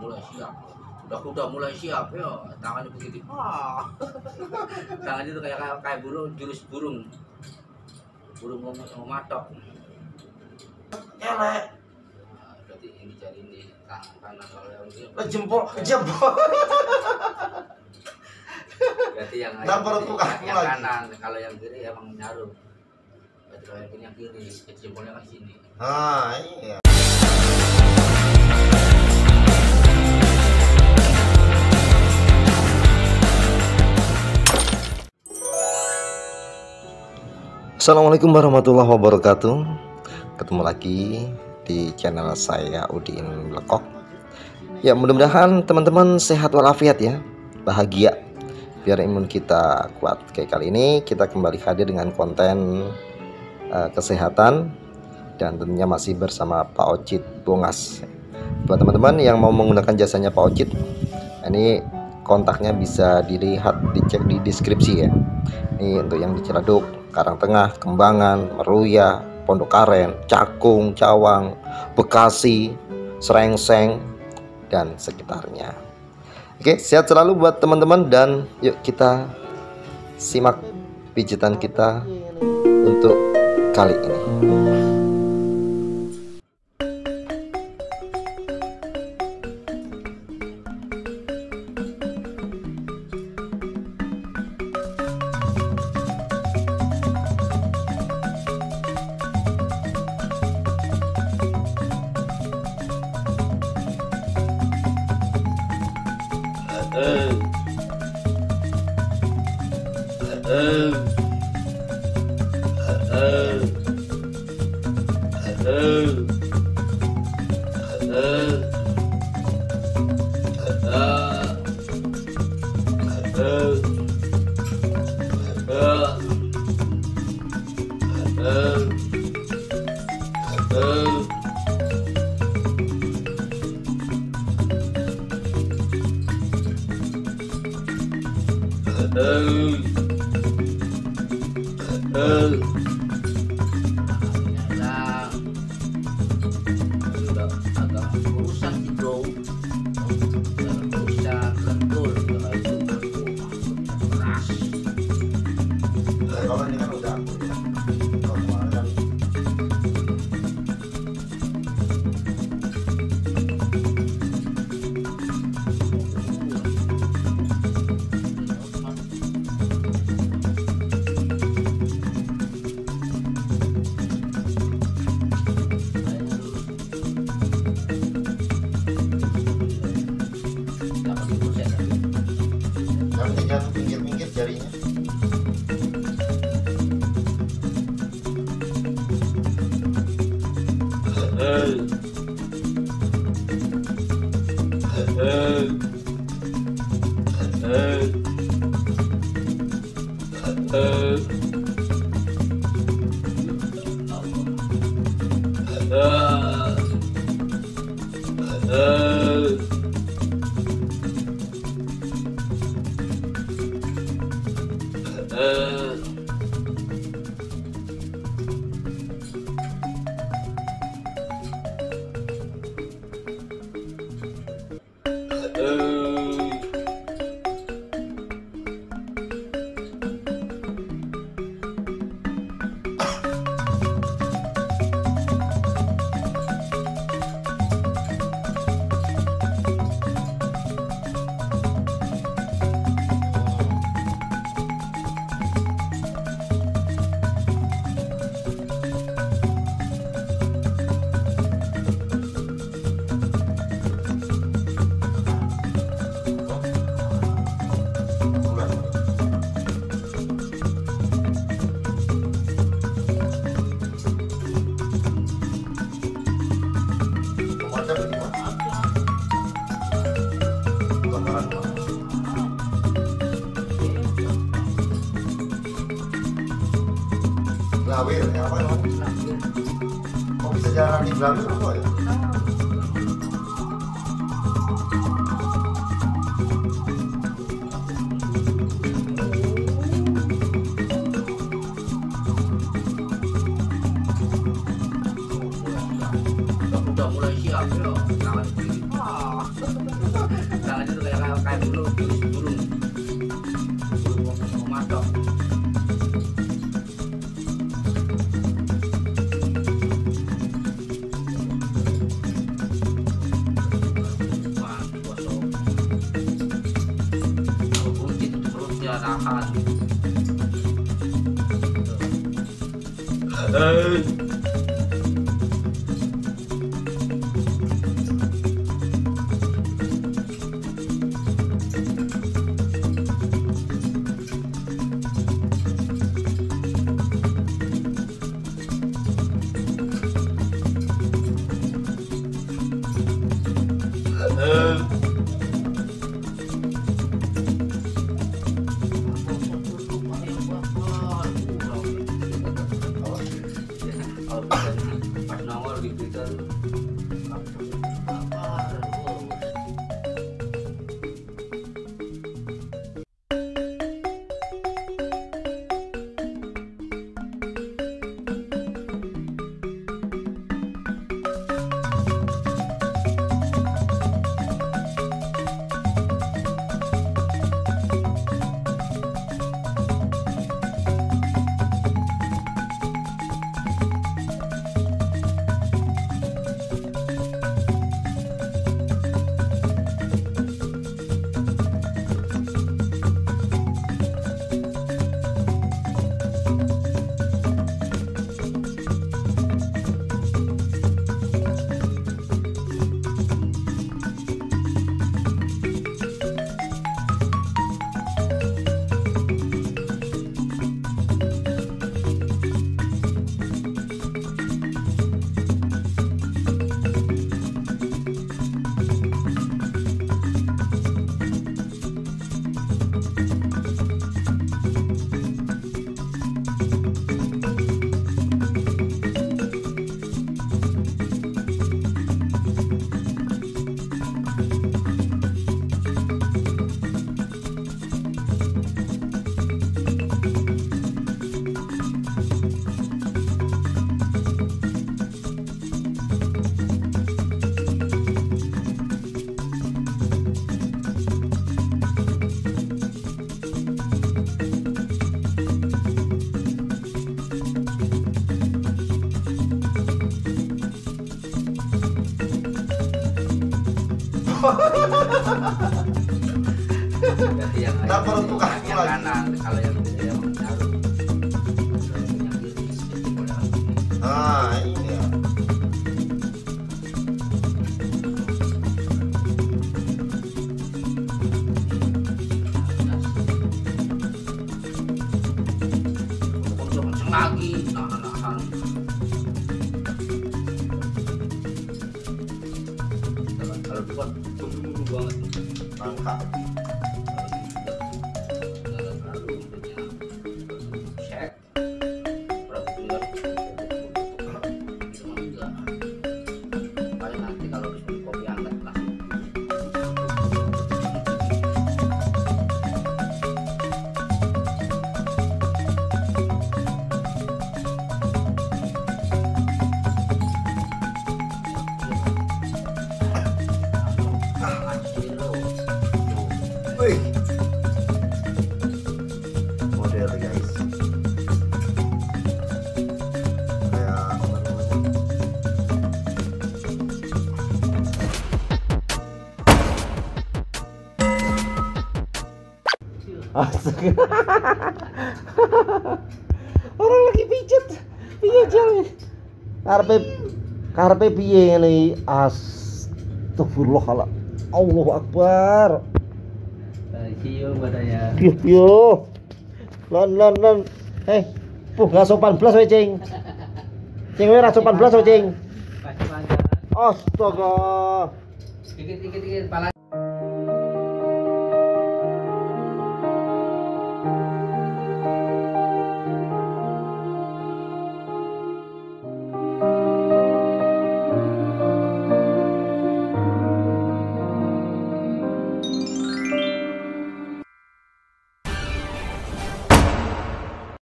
mulai siap. Udah mulai siap ya, tangannya begitu. Tangannya itu kayak burung, jurus burung mau matok. Elek. Berarti ini jadi ini tangan kanan kalau yang ini. Jempol. Berarti yang yang kanan, kalau yang kiri emang nyaruh. Berarti kalau yang kiri, jempolnya kan sini. Iya. Assalamualaikum warahmatullahi wabarakatuh. Ketemu lagi di channel saya Udin Lekok. Ya, mudah-mudahan teman-teman sehat walafiat ya, bahagia, biar imun kita kuat. Kayak kali ini kita kembali hadir dengan konten kesehatan dan tentunya masih bersama Pak Ocit Bongas. Buat teman-teman yang mau menggunakan jasanya Pak Ocit, ini kontaknya bisa dilihat, dicek di deskripsi ya. Ini untuk yang di Ciledug, Karangtengah, Kembangan, Meruya, Pondok Aren, Cakung, Cawang, Bekasi, Srengseng, dan sekitarnya. Oke, sehat selalu buat teman-teman dan yuk kita simak pijitan kita untuk kali ini. Jangan pinggir-pinggir jarinya. Lawir, ya apa namanya? Kok bisa jalan di Lawir kok ya? Udah mulai siap ya, tangan begini. nahan. Pas nongol di Twitter. Jadi yang Kenapa lu buka yang lagi? kanan, kalau yang nyaru kalau yang punya kiri jadi modal. Ah, ini ya. Kenceng lagi, nahan-nahan. Kalau buat buru-buru banget. Mangkap. Wih. Model guys. Kayak apa namanya? Astaga. Orang lagi pijet. Piye jel. Karepe piye ngene? Astagfirullah. Allahu Akbar. Cium badannya. Yo. Lon. Gak sopan blas we, Cing. Cing we ra sopan blas we, Cing. Kasih makan. Astaga. Dikit pala.